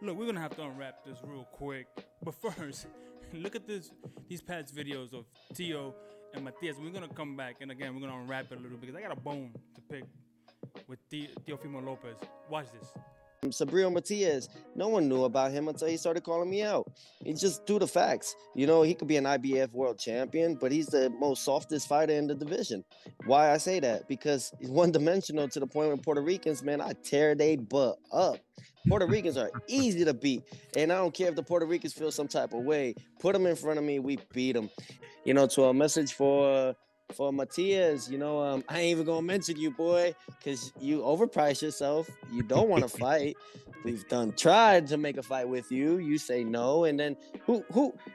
Look, we're gonna have to unwrap this real quick. But first, look at these past videos of Teo and Matias. We're gonna come back and again we're gonna unwrap it a little because I got a bone to pick with Teofimo Lopez. Watch this. Subriel Matias, no one knew about him until he started calling me out. He just do the facts. You know, he could be an IBF world champion, but he's the most softest fighter in the division. Why I say that? Because he's one-dimensional to the point where Puerto Ricans, man, I tear they butt up. Puerto Ricans are easy to beat, and I don't care if the Puerto Ricans feel some type of way. Put them in front of me, we beat them. You know, to a message for Matias, you know, I ain't even gonna mention you, boy, because you overprice yourself. You don't want to fight. We've tried to make a fight with you. You say no, and then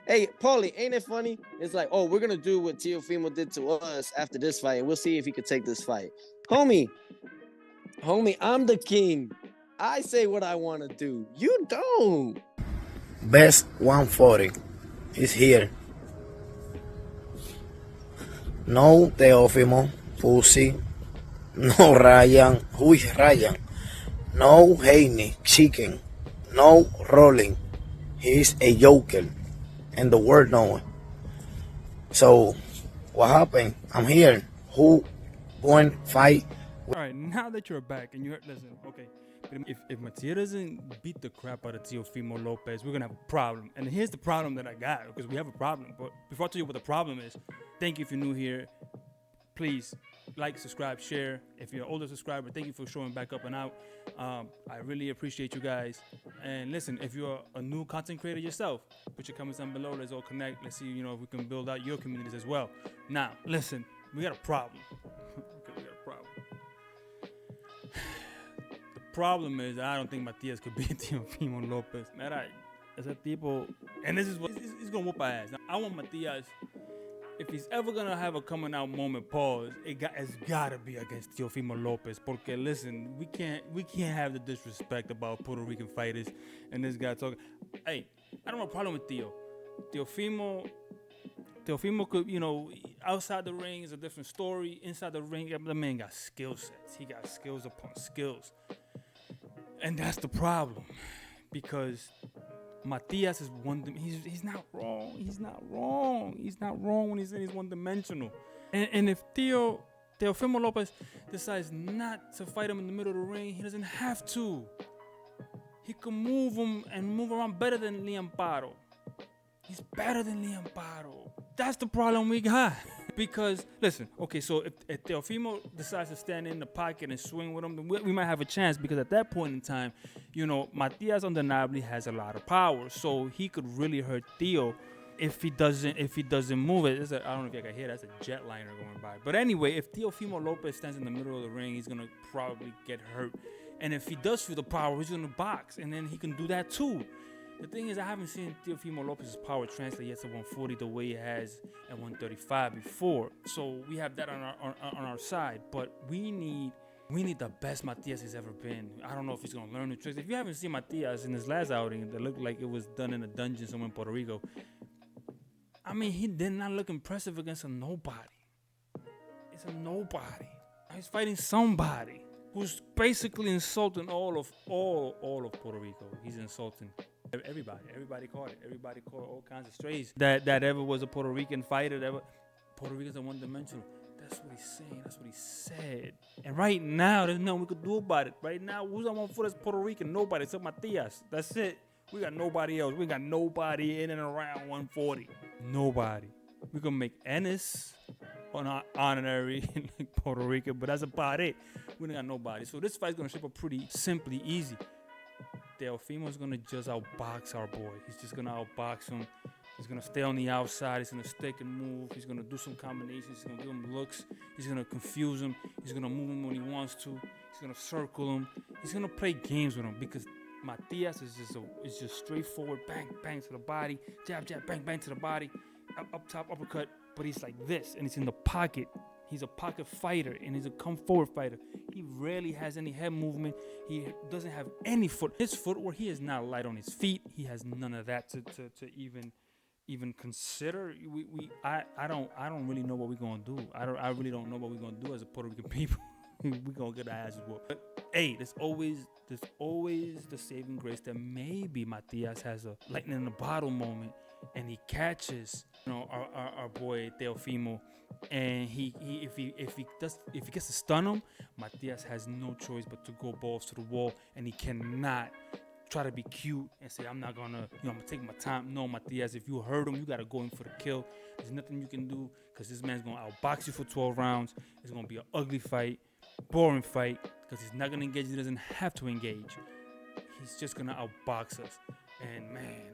hey, Paulie, ain't it funny? It's like, oh, we're gonna do what Teofimo did to us after this fight, and we'll see if he could take this fight. Homie, I'm the king. I say what I want to do. You don't. Best 140 is here. No Teofimo, pussy. No Ryan, who is Ryan? No Haney, chicken. No Rolling, he's a joker. And the word no one. So, what happened? I'm here. Who going fight? All right, now that you're back and listen, okay. If Matias doesn't beat the crap out of Teofimo Lopez, we're gonna have a problem. And here's the problem that I got, because we have a problem. But before I tell you what the problem is, thank you if you're new here. Please like, subscribe, share. If you're an older subscriber, thank you for showing back up and out. I really appreciate you guys. And listen, if you're a new content creator yourself, put your comments down below. Let's all connect. Let's see, you know, if we can build out your communities as well. Now, listen, we got a problem. Okay, we got a problem. Problem is, I don't think Matias could beat Teofimo Lopez. Mira, ese tipo, and this is what he's gonna whoop our ass. Now, I want Matias, if he's ever gonna have a coming out moment, pause. It's gotta be against Teofimo Lopez. Porque listen, we can't have the disrespect about Puerto Rican fighters and this guy talking. Hey, I don't have a problem with Teo. Teofimo could, you know, outside the ring is a different story. Inside the ring, the man got skill sets. He got skills upon skills. And that's the problem, because Matias is he's not wrong. He's not wrong. He's not wrong when he says he's one-dimensional. And if Teofimo Lopez decides not to fight him in the middle of the ring, he doesn't have to. He can move him and move around better than Liam Paro. He's better than Liam Paro. That's the problem we got. Because, listen, okay, so if Teofimo decides to stand in the pocket and swing with him, then we might have a chance, because at that point in time, you know, Matias undeniably has a lot of power. So he could really hurt Teo if he doesn't move it. I don't know if you can hear, that's a jetliner going by. But anyway, if Teofimo Lopez stands in the middle of the ring, he's going to probably get hurt. And if he does feel the power, he's going to box, and then he can do that too. The thing is, I haven't seen Teofimo Lopez's power translate yet to 140 the way he has at 135 before. So we have that on our side. But we need the best Matias has ever been. I don't know if he's gonna learn the tricks. If you haven't seen Matias in his last outing, that looked like it was done in a dungeon somewhere in Puerto Rico. I mean, he did not look impressive against a nobody. It's a nobody. He's fighting somebody who's basically insulting all of Puerto Rico. He's insulting everybody caught it. Everybody caught all kinds of strays that ever was a Puerto Rican fighter. Puerto Ricans are one-dimensional. That's what he's saying. That's what he said. And right now, there's nothing we could do about it. Right now, who's on 1 foot as Puerto Rican? Nobody except Matias. That's it. We got nobody else. We got nobody in and around 140. Nobody. We can make Ennis on our honorary like Puerto Rican, but that's about it. We don't got nobody. So this fight's gonna shape up pretty simply easy. Teofimo's gonna just outbox our boy. He's just gonna outbox him. He's gonna stay on the outside. He's gonna stick and move. He's gonna do some combinations. He's gonna give him looks. He's gonna confuse him. He's gonna move him when he wants to. He's gonna circle him. He's gonna play games with him, because Matias is just straightforward. Bang, bang to the body. Jab, jab, bang, bang to the body. Up top, uppercut. But he's like this, and he's in the pocket. He's a pocket fighter, and he's a come-forward fighter. He rarely has any head movement. He doesn't have any foot. His footwork, he is not light on his feet. He has none of that to even consider. I don't really know what we're gonna do. I really don't know what we're gonna do as a Puerto Rican people. We're gonna get our asses whooped. hey, there's always the saving grace that maybe Matias has a lightning in the bottle moment, and he catches, our boy Teofimo, and if he gets to stun him, Matias has no choice but to go balls to the wall, and he cannot try to be cute and say, I'm not gonna, I'm gonna take my time. No, Matias, if you hurt him, you gotta go in for the kill. There's nothing you can do, because this man's gonna outbox you for 12 rounds. It's gonna be an ugly fight, boring fight, because he's not gonna engage. He doesn't have to engage. He's just gonna outbox us. And man,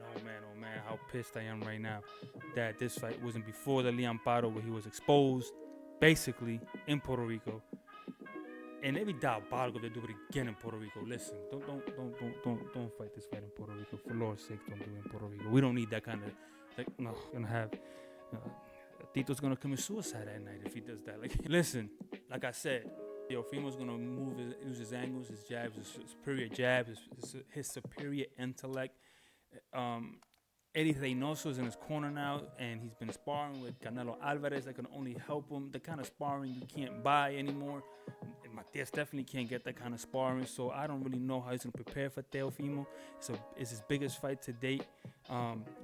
how pissed I am right now that this fight wasn't before the Leon Paro, where he was exposed, basically, in Puerto Rico. And it'd be diabolical if they do it again in Puerto Rico. Listen, don't fight this fight in Puerto Rico. For Lord's sake, don't do it in Puerto Rico. We don't need that kind of, gonna have, Tito's gonna commit suicide that night if he does that. Listen, like I said, Teofimo's gonna use his angles, his jabs, his superior jabs, his superior intellect. Eddie Reynoso is in his corner now, and he's been sparring with Canelo Alvarez. That can only help him. The kind of sparring you can't buy anymore. And Matias definitely can't get that kind of sparring, so I don't really know how he's going to prepare for Teofimo. It's his biggest fight to date,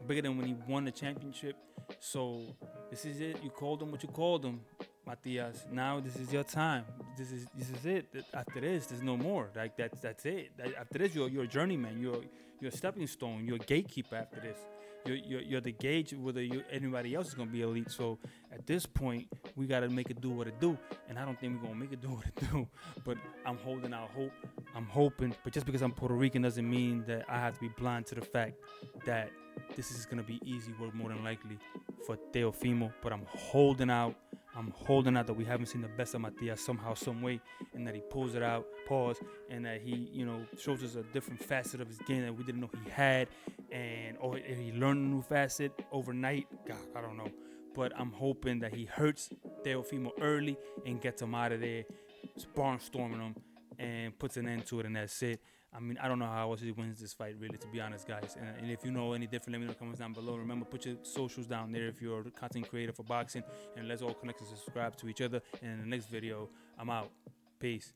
bigger than when he won the championship. So this is it. You called him what you called him, Matias. Now this is your time. This is it. After this, there's no more. Like that's it. After this, you're a journeyman. You're a stepping stone. You're a gatekeeper after this. You're the gauge whether anybody else is gonna be elite. So at this point, we gotta make it do what it do, and I don't think we're gonna make it do what it do. But I'm holding out hope. I'm hoping. But just because I'm Puerto Rican doesn't mean that I have to be blind to the fact that this is gonna be easy work more than likely for Teofimo. But I'm holding out. I'm holding out that we haven't seen the best of Matias somehow, some way, and that he pulls it out, and that he, shows us a different facet of his game that we didn't know he had, or he learned a new facet overnight. God, I don't know. But I'm hoping that he hurts Teofimo early and gets him out of there, barnstorming him, and puts an end to it, and that's it. I mean, I don't know how else he wins this fight, really, to be honest, guys. And if you know any different, let me know in the comments down below. Remember, put your socials down there if you're a content creator for boxing. And let's all connect and subscribe to each other. And in the next video, I'm out. Peace.